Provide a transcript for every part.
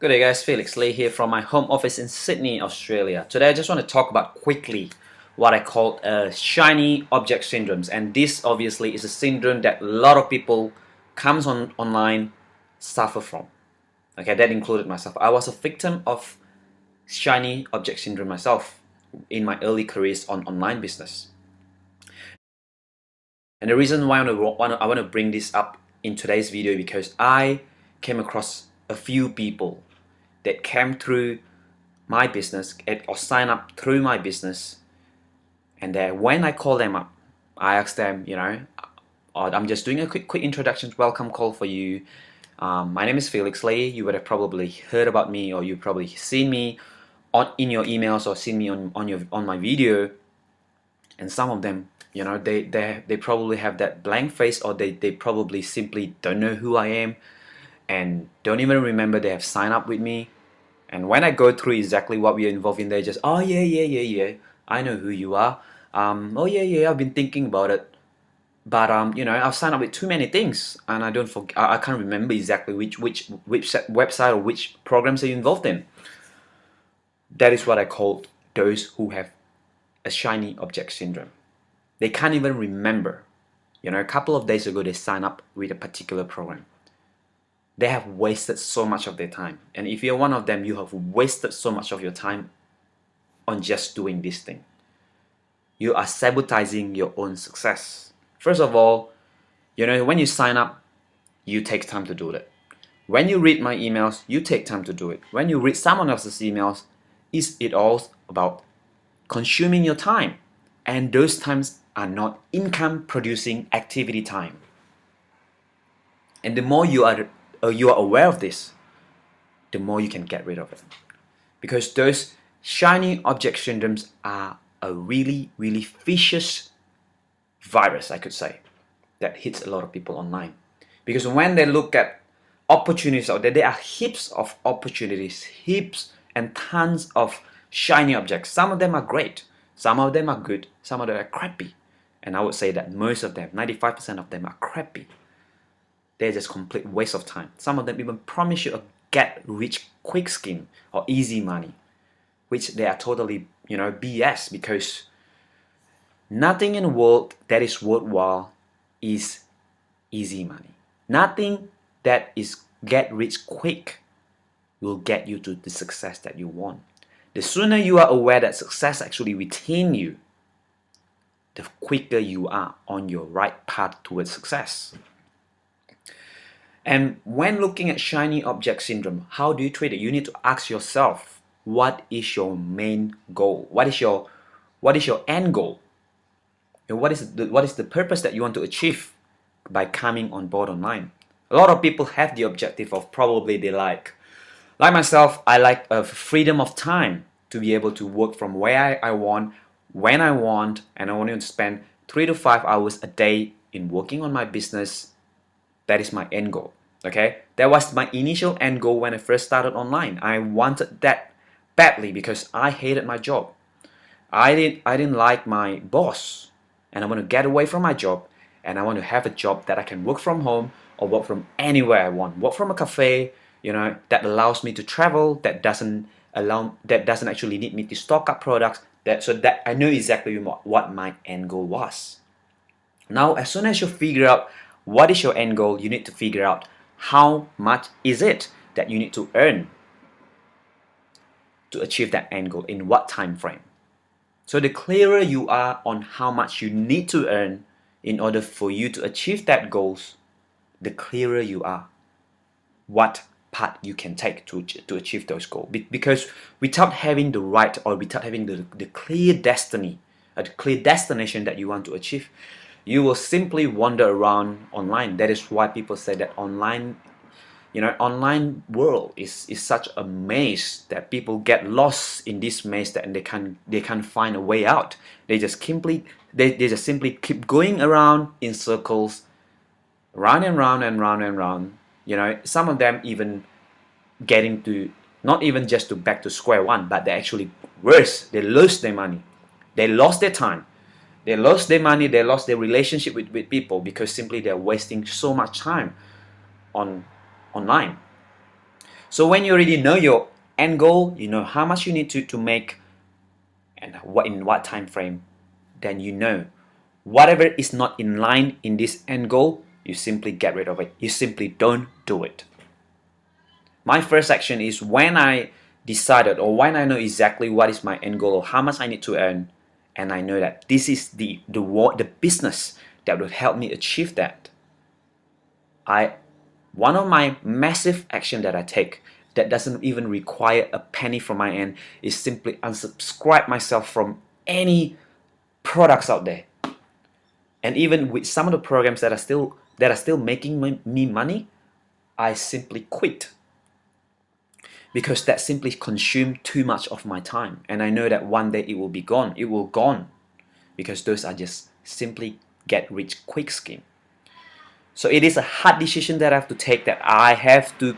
Good day guys, Felix Lee here from my home office in Sydney, Australia. Today I just want to talk about quickly what I call shiny object syndromes, and this obviously is a syndrome that a lot of people comes online suffer from. Okay, that included myself. I was a victim of shiny object syndrome myself in my early careers on online business. And the reason why I want to bring this up in today's video because I came across a few people that came through my business or sign up through my business, and then when I call them up, I ask them, I'm just doing a quick introduction, welcome call for you. My name is Felix Lee. You would have probably heard about me, or you've probably seen me in your emails or seen me on my video. And some of them, they probably have that blank face, or they probably simply don't know who I am and don't even remember they have signed up with me. And when I go through exactly what we are involved in, they just, oh yeah, I know who you are. Oh yeah, I've been thinking about it, but I've signed up with too many things, and I can't remember exactly which website or which programs are you involved in. That is what I call those who have a shiny object syndrome. They can't even remember. A couple of days ago they signed up with a particular program. They have wasted so much of their time. And if you're one of them, you have wasted so much of your time on just doing this thing. You are sabotaging your own success. First of all, when you sign up, you take time to do that. When you read my emails, you take time to do it. When you read someone else's emails, it all about consuming your time. And those times are not income producing activity time. And the more you are aware of this, the more you can get rid of it. Because those shiny object syndromes are a really, really vicious virus, I could say, that hits a lot of people online. Because when they look at opportunities out there are heaps of opportunities, heaps and tons of shiny objects. Some of them are great, some of them are good, some of them are crappy. And I would say that most of them, 95% of them, are crappy. They're just complete waste of time. Some of them even promise you a get-rich-quick scheme or easy money, which they are totally, BS, because nothing in the world that is worthwhile is easy money. Nothing that is get-rich-quick will get you to the success that you want. The sooner you are aware that success actually within you, the quicker you are on your right path towards success. And when looking at shiny object syndrome, how do you treat it? You need to ask yourself, what is your main goal? What is your end goal? And what is the purpose that you want to achieve by coming on board online? A lot of people have the objective of probably they like myself, I like a freedom of time to be able to work from where I want, when I want, and I want to spend 3 to 5 hours a day in working on my business. That is my end goal. Okay, that was my initial end goal when I first started online. I wanted that badly because I hated my job. I didn't like my boss, and I want to get away from my job, and I want to have a job that I can work from home or work from anywhere I want. Work from a cafe, that allows me to travel, that doesn't actually need me to stock up products. So that I know exactly what my end goal was. Now, as soon as you figure out what is your end goal, you need to figure out how much is it that you need to earn to achieve that end goal, in what time frame. So the clearer you are on how much you need to earn in order for you to achieve that goals, the clearer you are what path you can take to achieve those goals. Because without having the right, or without having the clear destiny, a clear destination that you want to achieve, you will simply wander around online. That is why people say that online world is such a maze that people get lost in this maze, that and they can't find a way out. They just simply keep going around in circles, round and round and round and round. Some of them even getting to not even just to back to square one, but they actually worse. They lose their money, they lost their time. They lost their money, they lost their relationship with people, because simply they're wasting so much time online. So when you already know your end goal, you know how much you need to make and in what time frame, then you know whatever is not in line in this end goal, you simply get rid of it. You simply don't do it. My first action is when I decided or when I know exactly what is my end goal or how much I need to earn, and I know that this is the business that will help me achieve that. One of my massive action that I take that doesn't even require a penny from my end is simply unsubscribe myself from any products out there. And even with some of the programs that are still making me money, I simply quit because that simply consume too much of my time, and I know that one day it will be gone. It will gone because those are just simply get rich quick scheme. So it is a hard decision that I have to take, that I have to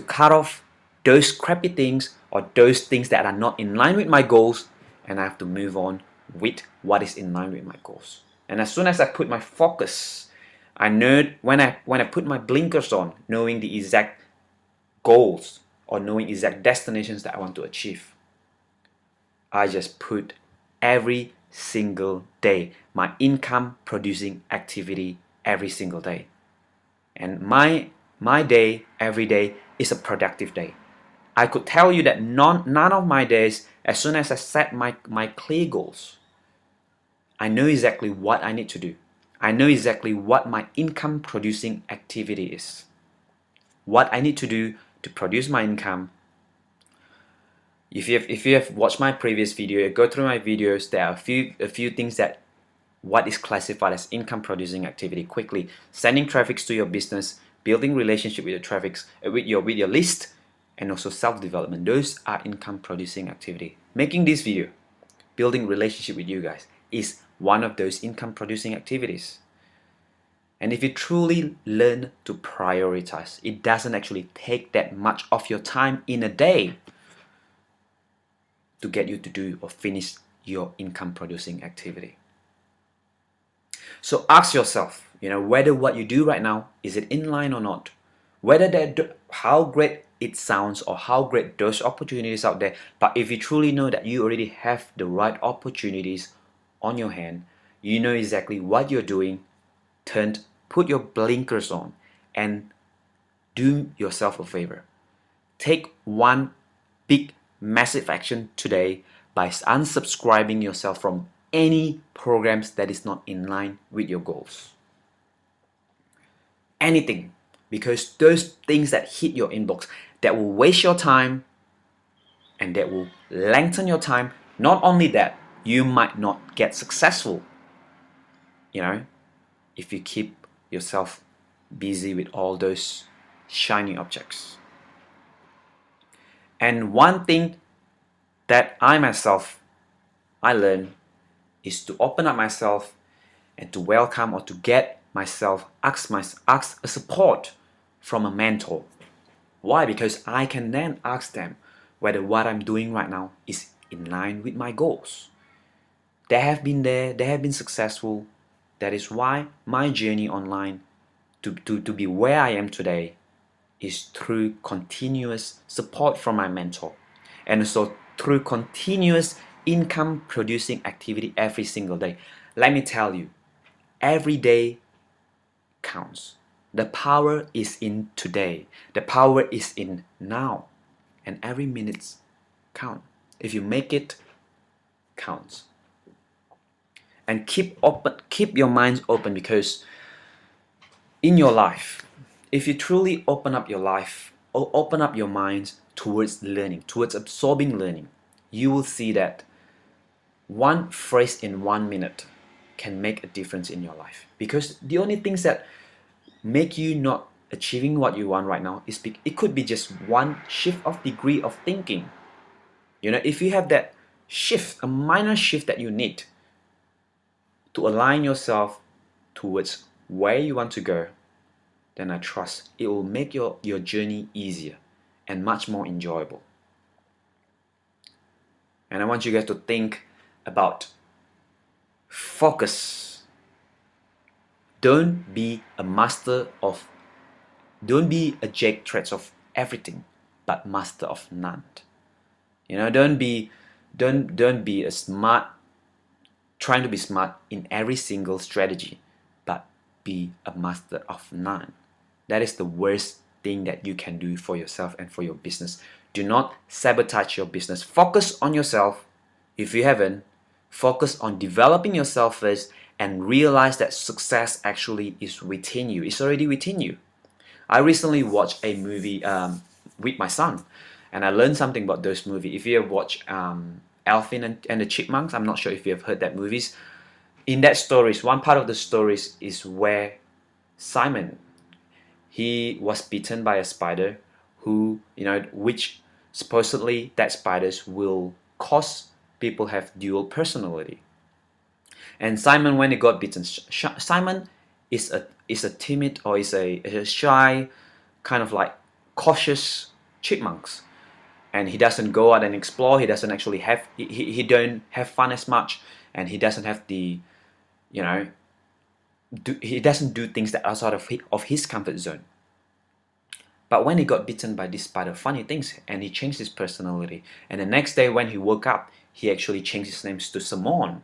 cut off those crappy things or those things that are not in line with my goals, and I have to move on with what is in line with my goals. And as soon as I put my focus, I know when I put my blinkers on, knowing the exact goals or knowing exact destinations that I want to achieve, I just put every single day my income producing activity every single day. And my day every day is a productive day. I could tell you that none of my days, as soon as I set my clear goals, I know exactly what I need to do. I know exactly what my income producing activity is. What I need to do to produce my income. If you have watched my previous video, go through my videos, there are a few things that what is classified as income producing activity quickly. Sending traffics to your business, building relationship with the traffics, with your list, and also self-development. Those are income producing activity. Making this video, building relationship with you guys, is one of those income producing activities. And if you truly learn to prioritize, it doesn't actually take that much of your time in a day to get you to do or finish your income producing activity. So ask yourself, whether what you do right now, is it in line or not? Whether how great it sounds or how great those opportunities out there, but if you truly know that you already have the right opportunities on your hand, you know exactly what you're doing, put your blinkers on and do yourself a favor. Take one big massive action today by unsubscribing yourself from any programs that is not in line with your goals. Anything, because those things that hit your inbox, that will waste your time and that will lengthen your time. Not only that, you might not get successful, if you keep yourself busy with all those shiny objects. And one thing that I learned is to open up myself and to welcome or to get myself, ask a support from a mentor. Why? Because I can then ask them whether what I'm doing right now is in line with my goals. They have been successful. That is why my journey online to be where I am today is through continuous support from my mentor, and so through continuous income producing activity every single day. Let me tell you, every day counts. The power is in today. The power is in now, and every minute count. If you make it, counts. And keep your minds open, because in your life, if you truly open up your life or open up your minds towards learning, towards absorbing learning, you will see that one phrase in 1 minute can make a difference in your life. Because the only things that make you not achieving what you want right now is it could be just one shift of degree of thinking. If you have that shift, a minor shift that you need to align yourself towards where you want to go, then I trust it will make your journey easier and much more enjoyable. And I want you guys to think about focus. Don't be a jack threats of everything, but master of none. Don't be a smart, trying to be smart in every single strategy, but be a master of none. That is the worst thing that you can do for yourself and for your business. Do not sabotage your business. Focus on yourself. If you haven't, focus on developing yourself first and realize that success actually is within you. It's already within you. I recently watched a movie with my son, and I learned something about those movies. If you have watched Alvin and the Chipmunks, I'm not sure if you have heard that movies. In that stories, one part of the stories is where Simon, he was bitten by a spider, who, which supposedly that spiders will cause people have dual personality. And Simon, when he got bitten, Simon is a timid, or is a shy, kind of like cautious chipmunks, and he doesn't go out and explore. He doesn't actually have he don't have fun as much, and he doesn't have the he doesn't do things that are outside of his comfort zone. But when he got bitten by this spider, funny things, and he changed his personality. And the next day when he woke up, he actually changed his name to Simon.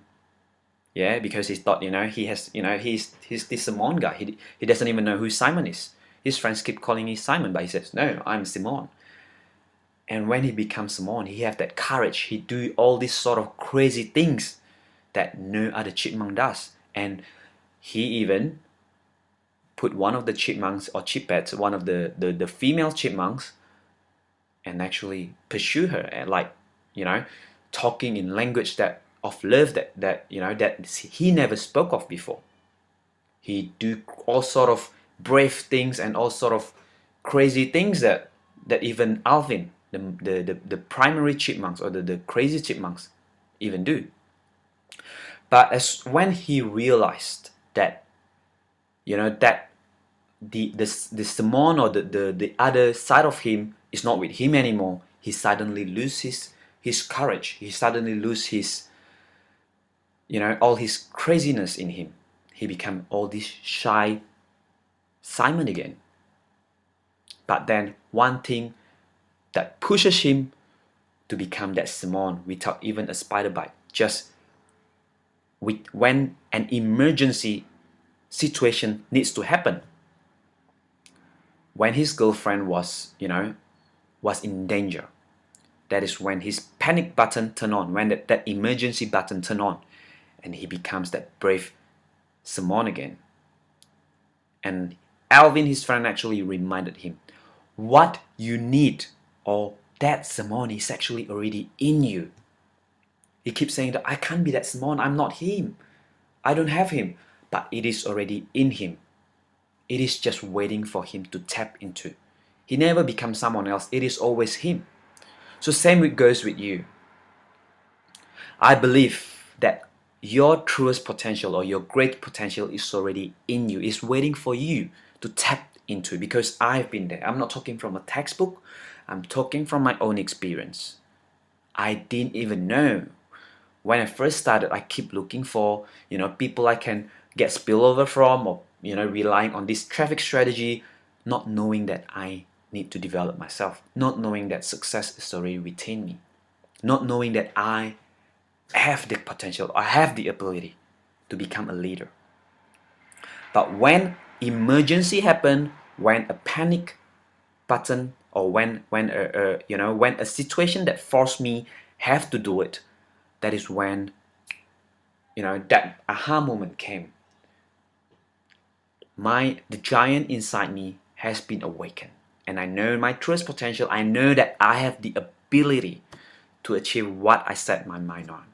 Yeah, because he thought, he has, he's this Simon guy. He doesn't even know who Simon is. His friends keep calling him Simon, but he says, no, I'm Simon. And when he becomes Simon, he have that courage. He do all these sort of crazy things that no other chipmunk does. And he even put one of the chipmunks or chipettes, one of the female chipmunks, and actually pursue her, and talking in language that of love that he never spoke of before. He do all sort of brave things and all sort of crazy things that even Alvin, the primary chipmunks, or the crazy chipmunks, even do. But as when he realized that that the Simon, or the other side of him, is not with him anymore, he suddenly loses his courage. He suddenly loses his all his craziness in him. He became all this shy Simon again. But then one thing that pushes him to become that Simon without even a spider bite, just when an emergency situation needs to happen. When his girlfriend was in danger, that is when his panic button turned on, when that emergency button turned on, and he becomes that brave Simon again. And Alvin, his friend, actually reminded him, what you need, or that Simon is actually already in you. He keeps saying that I can't be that Simon, I'm not him, I don't have him, but it is already in him. It is just waiting for him to tap into. He never becomes someone else, it is always him. So same goes with you. I believe that your truest potential, or your great potential, is already in you. It's waiting for you to tap into, because I've been there. I'm not talking from a textbook, I'm talking from my own experience. I didn't even know. When I first started, I keep looking for people I can get spillover from, or relying on this traffic strategy, not knowing that I need to develop myself, not knowing that success is already within me, not knowing that I have the potential, I have the ability to become a leader. But when emergency happened, when a panic button, or when a situation that forced me have to do it, that is when that aha moment came. The giant inside me has been awakened, and I know my truest potential. I know that I have the ability to achieve what I set my mind on.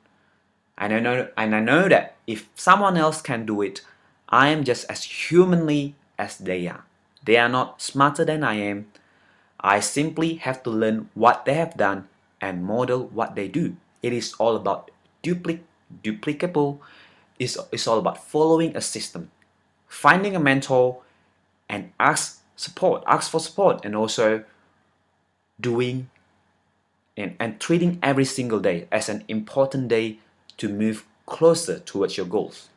And I know that if someone else can do it, I am just as humanly as they are. They are not smarter than I am. I simply have to learn what they have done and model what they do. It is all about duplicable. It's all about following a system, finding a mentor, and ask for support, and also doing and treating every single day as an important day to move closer towards your goals.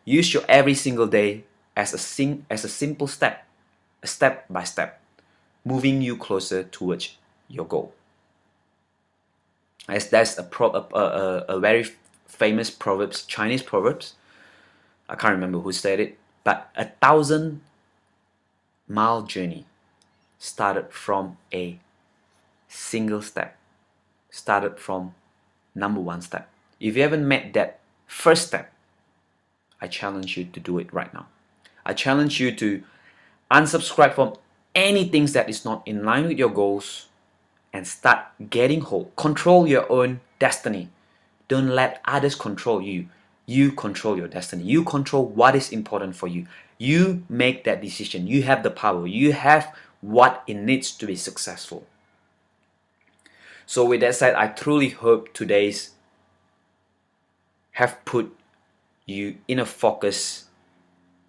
Use your every single day as a simple step, a step by step, moving you closer towards your goal. As that's a very famous proverbs, Chinese proverbs. I can't remember who said it, but 1,000-mile journey started from a single step, started from number one step. If you haven't met that first step, I challenge you to do it right now. I challenge you to unsubscribe from anything that is not in line with your goals and start getting hold. Control your own destiny. Don't let others control you. You control your destiny. You control what is important for you. You make that decision. You have the power. You have what it needs to be successful. So with that said, I truly hope today's have put you in a focus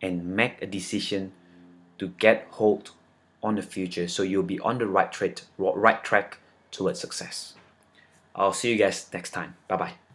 and make a decision to get hold on the future, so you'll be on the right track towards success. I'll see you guys next time. Bye bye.